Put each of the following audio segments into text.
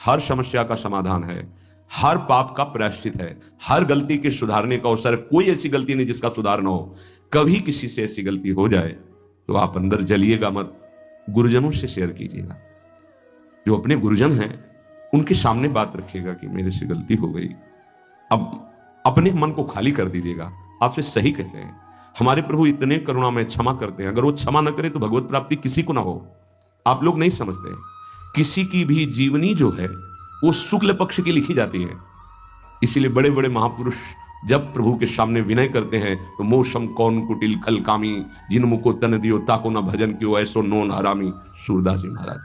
हर समस्या का समाधान है, हर पाप का प्रायश्चित है, हर गलती के सुधारने का अवसर है। कोई ऐसी गलती नहीं जिसका सुधार ना हो। कभी किसी से ऐसी गलती हो जाए तो आप अंदर जलिएगा मत, गुरुजनों से शेयर कीजिएगा। जो अपने गुरुजन हैं उनके सामने बात रखिएगा कि मेरे से गलती हो गई। अब अपने मन को खाली कर दीजिएगा। आपसे सही कहते हैं, हमारे प्रभु इतने करुणा में क्षमा करते हैं। अगर वो क्षमा न करे तो भगवत प्राप्ति किसी को ना हो। आप लोग नहीं समझते, किसी की भी जीवनी जो है वो शुक्ल पक्ष की लिखी जाती है। इसीलिए बड़े बड़े महापुरुष जब प्रभु के सामने विनय करते हैं तो मोशम कौन कुटिल खल कामी, जिन मुको तन दियो ताको ना भजन क्यों ऐसो नोन हरामी। सूरदास जी महाराज,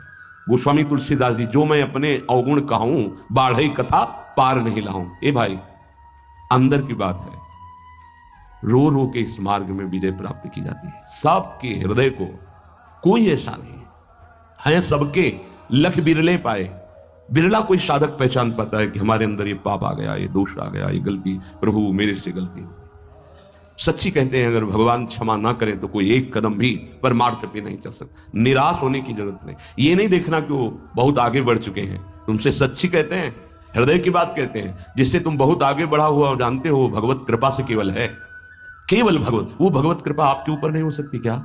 गोस्वामी तुलसीदास जी, जो मैं अपने अवगुण कहूं बाढ़ई कथा पार नहीं लाऊं। ए भाई, अंदर की बात है। रो रो के इस मार्ग में विजय प्राप्त की जाती है। सबके हृदय को कोई ऐसा नहीं है, सबके लख बिरले पाए। बिरला कोई साधक पहचान पाता है कि हमारे अंदर ये पाप आ गया, ये दोष आ गया, ये गलती, प्रभु मेरे से गलती हो। सच्ची कहते हैं, अगर भगवान क्षमा ना करें तो कोई एक कदम भी परमार्थ पे नहीं चल सकता। निराश होने की जरूरत नहीं। ये नहीं देखना कि वो बहुत आगे बढ़ चुके हैं। तुमसे सच्ची कहते हैं, हृदय की बात कहते हैं, जिससे तुम बहुत आगे बढ़ा हुआ जानते हो भगवत कृपा से केवल है। केवल भगवत, वो भगवत कृपा आपके ऊपर नहीं हो सकती क्या?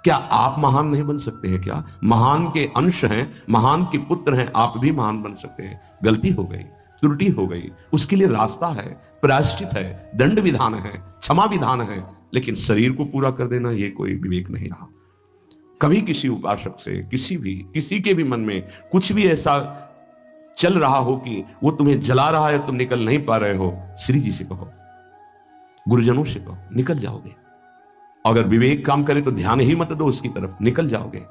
क्या आप महान नहीं बन सकते हैं क्या? महान के अंश हैं, महान के पुत्र हैं, आप भी महान बन सकते हैं। गलती हो गई, त्रुटि हो गई, उसके लिए रास्ता है, प्रायश्चित है, दंड विधान है, क्षमा विधान है। लेकिन शरीर को पूरा कर देना ये कोई विवेक नहीं रहा। कभी किसी उपासक से, किसी के भी मन में कुछ भी ऐसा चल रहा हो कि वो तुम्हें जला रहा है, तुम निकल नहीं पा रहे हो, श्री जी से कहो, गुरुजनों से कहो, निकल जाओगे। अगर विवेक काम करे तो ध्यान ही मत दो उसकी तरफ, निकल जाओगे।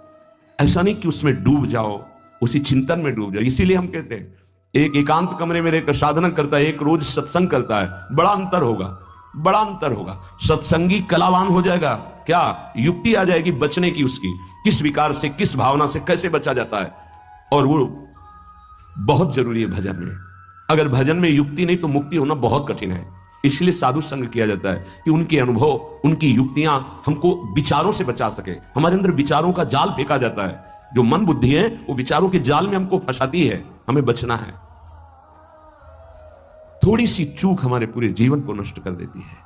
ऐसा नहीं कि उसमें डूब जाओ, उसी चिंतन में डूब जाओ। इसीलिए हम कहते हैं, एक एकांत कमरे में रहकर साधना करता है, एक रोज सत्संग करता है, बड़ा अंतर होगा, बड़ा अंतर होगा। सत्संगी कलावान हो जाएगा। क्या युक्ति आ जाएगी बचने की, उसकी किस विकार से, किस भावना से कैसे बचा जाता है। और वो बहुत जरूरी है भजन में। अगर भजन में युक्ति नहीं तो मुक्ति होना बहुत कठिन है। इसलिए साधु संग किया जाता है कि उनके अनुभव, उनकी युक्तियां हमको विचारों से बचा सके। हमारे अंदर विचारों का जाल फेंका जाता है, जो मन बुद्धि है वो विचारों के जाल में हमको फंसाती है। हमें बचना है। थोड़ी सी चूक हमारे पूरे जीवन को नष्ट कर देती है।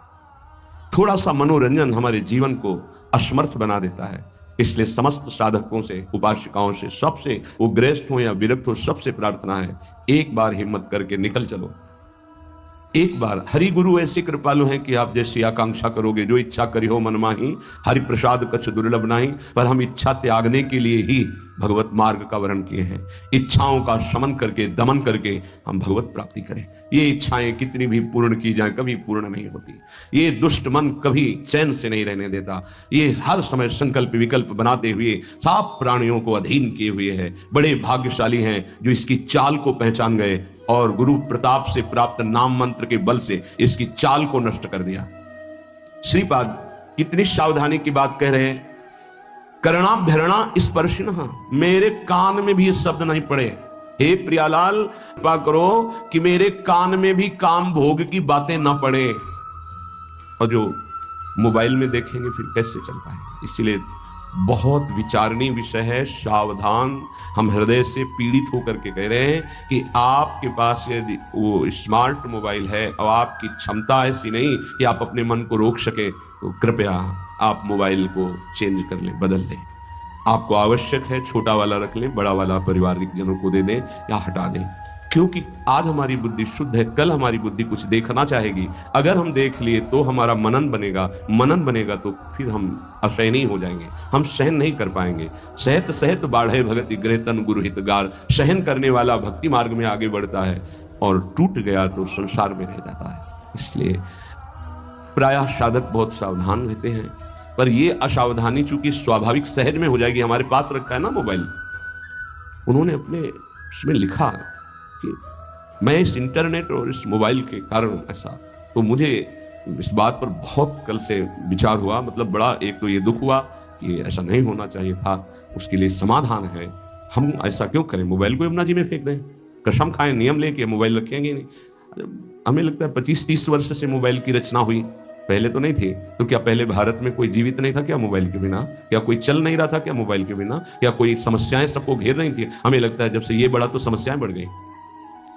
थोड़ा सा मनोरंजन हमारे जीवन को असमर्थ बना देता है। इसलिए समस्त साधकों से, उपासिकाओं से, सबसे, वो गृहस्थ हो या विरक्त हो, सबसे प्रार्थना है, एक बार हिम्मत करके निकल चलो। एक बार। हरि गुरु ऐसे कृपालु हैं कि आप जैसी आकांक्षा करोगे, जो इच्छा करी हो मन माही, हरि प्रसाद कछ दुर्लभ नाही। पर हम इच्छा त्यागने के लिए ही भगवत मार्ग का वर्ण किए हैं। इच्छाओं का शमन करके, दमन करके हम भगवत प्राप्ति करें। ये इच्छाएं कितनी भी पूर्ण की जाए कभी पूर्ण नहीं होती। ये दुष्ट मन कभी चैन से नहीं रहने देता। ये हर समय संकल्प विकल्प बनाते हुए सब प्राणियों को अधीन किए हुए है। बड़े भाग्यशाली हैं जो इसकी चाल को पहचान गए और गुरु प्रताप से प्राप्त नाम मंत्र के बल से इसकी चाल को नष्ट कर दिया। श्रीपाद कितनी सावधानी की बात कह रहे हैं। करणाभ्यरणा स्पर्शिनः, मेरे कान में भी ये शब्द नहीं पड़े। हे प्रियालाल, कृपा करो कि मेरे कान में भी काम भोग की बातें ना पड़े। और जो मोबाइल में देखेंगे फिर कैसे चल पाएंगे। इसलिए बहुत विचारणीय विषय है। सावधान। हम हृदय से पीड़ित होकर के कह रहे हैं कि आपके पास यदि वो स्मार्ट मोबाइल है और आपकी क्षमता ऐसी नहीं कि आप अपने मन को रोक सके, तो कृपया आप मोबाइल को चेंज कर लें, बदल लें। आपको आवश्यक है छोटा वाला रख लें, बड़ा वाला पारिवारिक जनों को दे दें या हटा दें। क्योंकि आज हमारी बुद्धि शुद्ध है, कल हमारी बुद्धि कुछ देखना चाहेगी। अगर हम देख लिए तो हमारा मनन बनेगा, मनन बनेगा तो फिर हम असहनीय हो जाएंगे, हम सहन नहीं कर पाएंगे। सहत सहत बाढ़े भगति गृहतन गुरु हितगार। सहन करने वाला भक्ति मार्ग में आगे बढ़ता है और टूट गया तो संसार में रह जाता है। इसलिए प्रायः साधक बहुत सावधान रहते हैं, पर यह असावधानी चूंकि स्वाभाविक सहज में हो जाएगी। हमारे पास रखा है ना मोबाइल, उन्होंने अपने उसमें लिखा कि मैं इस इंटरनेट और इस मोबाइल के कारण ऐसा, तो मुझे इस बात पर बहुत कल से विचार हुआ। मतलब बड़ा एक तो ये दुख हुआ कि ऐसा नहीं होना चाहिए था। उसके लिए समाधान है, हम ऐसा क्यों करें, मोबाइल को यमुना जी में फेंक दें, कसम खाएं, नियम लेके मोबाइल रखेंगे नहीं। हमें लगता है 25-30 वर्ष से मोबाइल की रचना हुई, पहले तो नहीं थी। तो क्या पहले भारत में कोई जीवित नहीं था क्या मोबाइल के बिना? क्या कोई चल नहीं रहा था क्या मोबाइल के बिना? क्या कोई समस्याएं सबको घेर रही थी? हमें लगता है जब से ये बढ़ा तो समस्याएं बढ़ गई।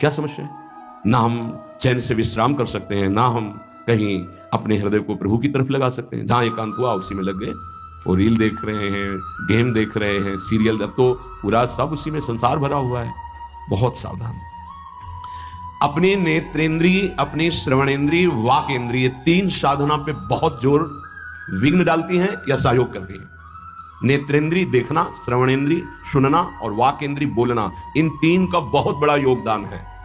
क्या समस्या है? ना हम चैन से विश्राम कर सकते हैं, ना हम कहीं अपने हृदय को प्रभु की तरफ लगा सकते हैं। जहां एकांत हुआ उसी में लग गए, वो रील देख रहे हैं, गेम देख रहे हैं, सीरियल, अब तो पूरा सब उसी में संसार भरा हुआ है। बहुत सावधान। अपनी नेत्रेंद्रिय, अपनी श्रवणेंद्रिय, वाक इंद्रिय, तीन साधना पे बहुत जोर विघ्न डालती हैं या सहयोग करती हैं। नेत्रेंद्रिय देखना, श्रवणेंद्रिय सुनना और वाक इंद्रिय बोलना, इन तीन का बहुत बड़ा योगदान है।